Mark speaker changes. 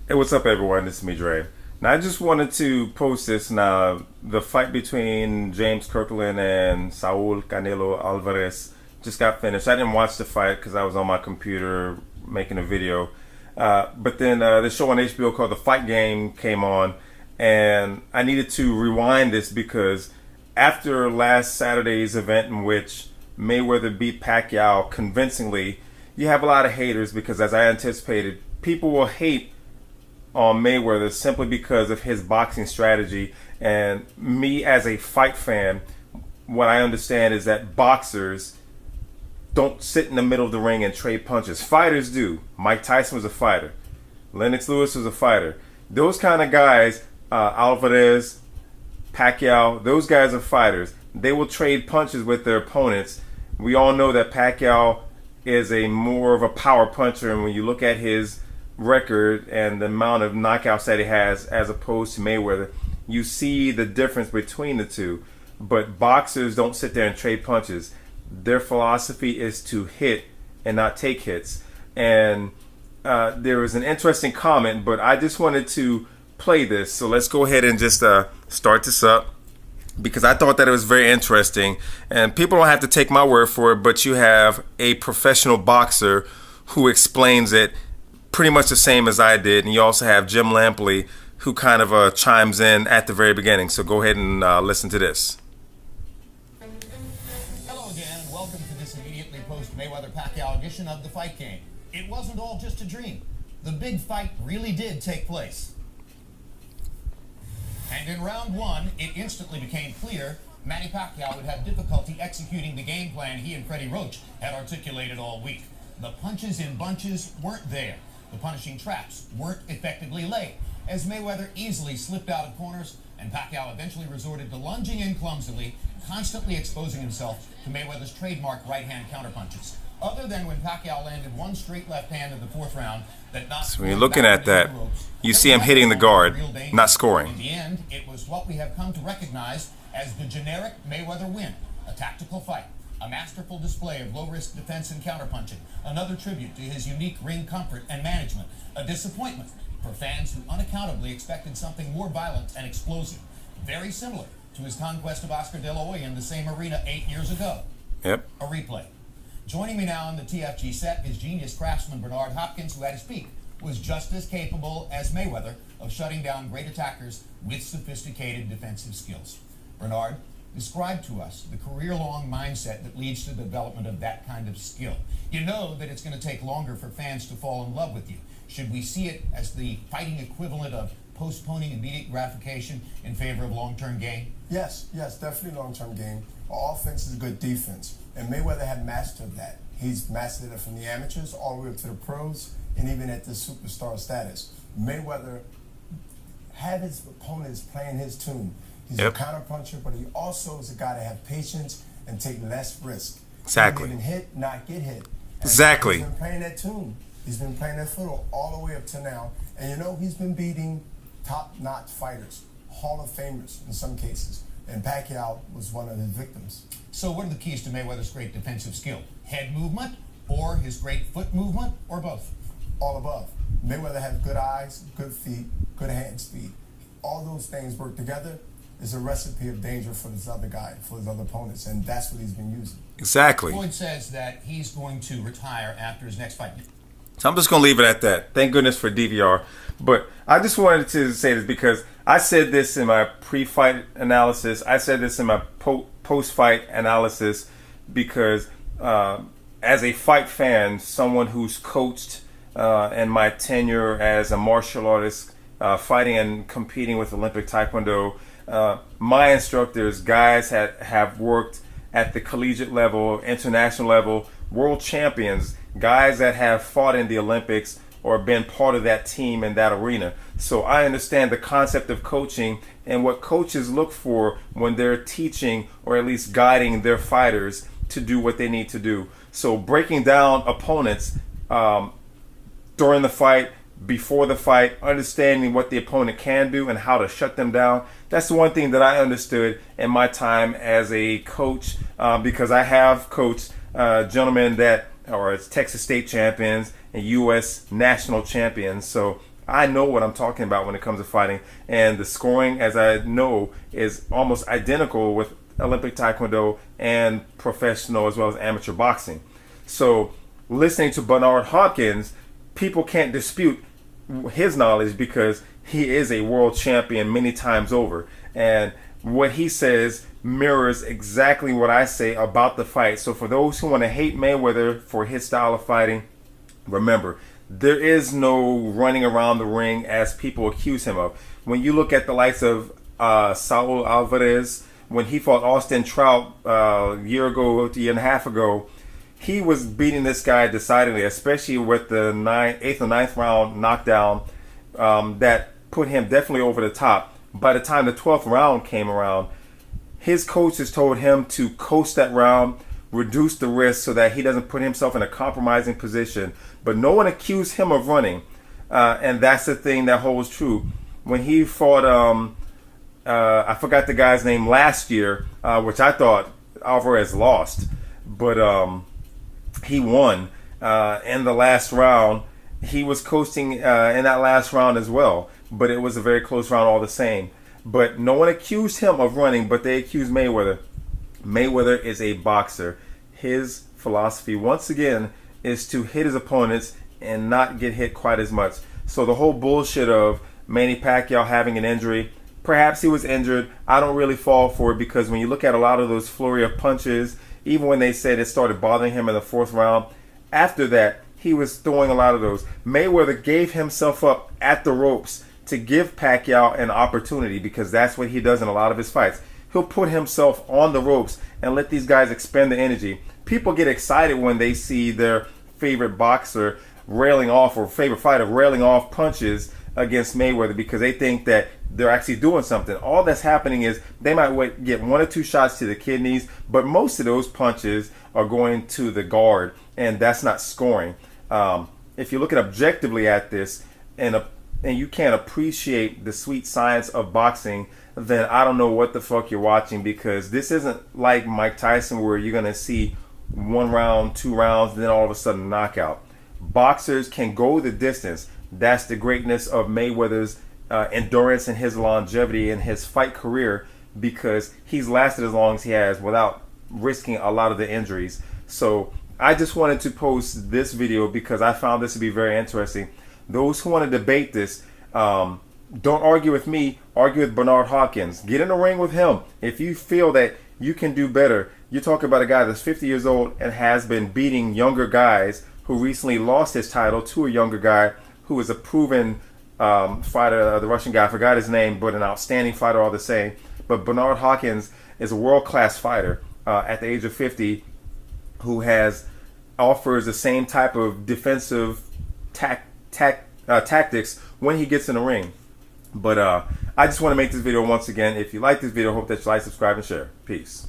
Speaker 1: Hey, what's up, everyone? This is me, Dre. Now, I just wanted to post this now. The fight between James Kirkland and Saul Canelo Alvarez just got finished. I didn't watch the fight because I was on my computer making a video. But then the show on HBO called The Fight Game came on, and I needed to rewind this because after last Saturday's event in which Mayweather beat Pacquiao convincingly, you have a lot of haters because, as I anticipated, people will hate on Mayweather simply because of his boxing strategy. And me as a fight fan, what I understand is that boxers don't sit in the middle of the ring and trade punches. Fighters do. Mike Tyson was a fighter. Lennox Lewis was a fighter. Those kind of guys, Alvarez, Pacquiao, those guys are fighters. They will trade punches with their opponents. We all know that Pacquiao is a more of a power puncher, and when you look at his record and the amount of knockouts that he has as opposed to Mayweather, you see the difference between the two. But boxers don't sit there and trade punches. Their philosophy is to hit and not take hits. And there was an interesting comment, but I just wanted to play this. So let's go ahead and just start this up, because I thought that it was very interesting. And people don't have to take my word for it, but you have a professional boxer who explains it pretty much the same as I did. And you also have Jim Lampley, who kind of chimes in at the very beginning. So go ahead and listen to this.
Speaker 2: Hello again, and welcome to this immediately post-Mayweather-Pacquiao edition of The Fight Game. It wasn't all just a dream. The big fight really did take place. And in round one, it instantly became clear Manny Pacquiao would have difficulty executing the game plan he and Freddie Roach had articulated all week. The punches in bunches weren't there. The punishing traps weren't effectively laid, as Mayweather easily slipped out of corners, and Pacquiao eventually resorted to lunging in clumsily, constantly exposing himself to Mayweather's trademark right-hand counterpunches. Other than when Pacquiao landed one straight left hand in the fourth round that knocked.
Speaker 1: So when you're looking at that, you see him hitting the guard, not scoring.
Speaker 2: In the end, it was what we have come to recognize as the generic Mayweather win, a tactical fight, a masterful display of low-risk defense and counterpunching, another tribute to his unique ring comfort and management, a disappointment for fans who unaccountably expected something more violent and explosive, very similar to his conquest of Oscar De La Hoya in the same arena 8 years ago.
Speaker 1: Yep.
Speaker 2: A replay. Joining me now on the TFG set is genius craftsman Bernard Hopkins, who at his peak was just as capable as Mayweather of shutting down great attackers with sophisticated defensive skills. Bernard, describe to us the career-long mindset that leads to the development of that kind of skill. You know that it's going to take longer for fans to fall in love with you. Should we see it as the fighting equivalent of postponing immediate gratification in favor of long-term gain?
Speaker 3: Yes, definitely long-term gain. Our offense is good defense, and Mayweather had mastered that. He's mastered it from the amateurs all the way up to the pros, and even at the superstar status. Mayweather had his opponents playing his tune. He's a counterpuncher, but he also is a guy to have patience and take less risk.
Speaker 1: Exactly.
Speaker 3: He can hit, not get hit.
Speaker 1: Exactly.
Speaker 3: He's been playing that tune. He's been playing that fiddle all the way up to now. And you know, he's been beating top-notch fighters, Hall of Famers in some cases. And Pacquiao was one of his victims.
Speaker 2: So what are the keys to Mayweather's great defensive skill? Head movement, or his great foot movement, or both?
Speaker 3: All above. Mayweather has good eyes, good feet, good hand speed. All those things work together is a recipe of danger for this other guy, for his other opponents, and that's what he's been using.
Speaker 1: Exactly.
Speaker 2: Floyd says that he's going to retire after his next fight.
Speaker 1: So I'm just going to leave it at that. Thank goodness for DVR. But I just wanted to say this because I said this in my pre-fight analysis. I said this in my post-fight analysis because as a fight fan, someone who's coached in my tenure as a martial artist, fighting and competing with Olympic Taekwondo, my instructors, guys have worked at the collegiate level, international level, world champions, guys that have fought in the Olympics or been part of that team in that arena. So I understand the concept of coaching and what coaches look for when they're teaching or at least guiding their fighters to do what they need to do. So breaking down opponents during the fight, before the fight, understanding what the opponent can do and how to shut them down. That's the one thing that I understood in my time as a coach, because I have coached gentlemen that are Texas state champions and U.S. national champions. So I know what I'm talking about when it comes to fighting, and the scoring, as I know, is almost identical with Olympic Taekwondo and professional as well as amateur boxing. So listening to Bernard Hopkins, people can't dispute his knowledge because he is a world champion many times over. And what he says mirrors exactly what I say about the fight. So for those who want to hate Mayweather for his style of fighting, remember, there is no running around the ring as people accuse him of. When you look at the likes of Saul Alvarez, when he fought Austin Trout a year and a half ago, he was beating this guy decidedly, especially with the 8th or 9th round knockdown that put him definitely over the top. By the time the 12th round came around, his coaches told him to coast that round, reduce the risk so that he doesn't put himself in a compromising position. But no one accused him of running, and that's the thing that holds true. When he fought, I forgot the guy's name last year, which I thought Alvarez lost, but he won in the last round. He was coasting in that last round as well, but it was a very close round all the same. But no one accused him of running, but they accused Mayweather. Mayweather is a boxer. His philosophy, once again, is to hit his opponents and not get hit quite as much. So the whole bullshit of Manny Pacquiao having an injury, perhaps he was injured. I don't really fall for it because when you look at a lot of those flurry of punches, even when they said it started bothering him in the 4th round, after that, he was throwing a lot of those. Mayweather gave himself up at the ropes to give Pacquiao an opportunity because that's what he does in a lot of his fights. He'll put himself on the ropes and let these guys expend the energy. People get excited when they see their favorite boxer railing off, or favorite fighter railing off punches against Mayweather because they think that they're actually doing something. All that's happening is they might get 1 or 2 shots to the kidneys, but most of those punches are going to the guard, and that's not scoring. If you're looking objectively at this and you can't appreciate the sweet science of boxing, then I don't know what the fuck you're watching, because this isn't like Mike Tyson where you're going to see 1 round, 2 rounds, and then all of a sudden knockout. Boxers can go the distance. That's the greatness of Mayweather's endurance and his longevity in his fight career, because he's lasted as long as he has without risking a lot of the injuries. So I just wanted to post this video because I found this to be very interesting. Those who want to debate this, don't argue with me, argue with Bernard Hopkins. Get in the ring with him. If you feel that you can do better, you're talking about a guy that's 50 years old and has been beating younger guys, who recently lost his title to a younger guy who is a proven fighter, the Russian guy, I forgot his name, but an outstanding fighter all the same. But Bernard Hopkins is a world-class fighter at the age of 50 who offers the same type of defensive tactics when he gets in the ring. But I just want to make this video once again. If you like this video, I hope that you like, subscribe, and share. Peace.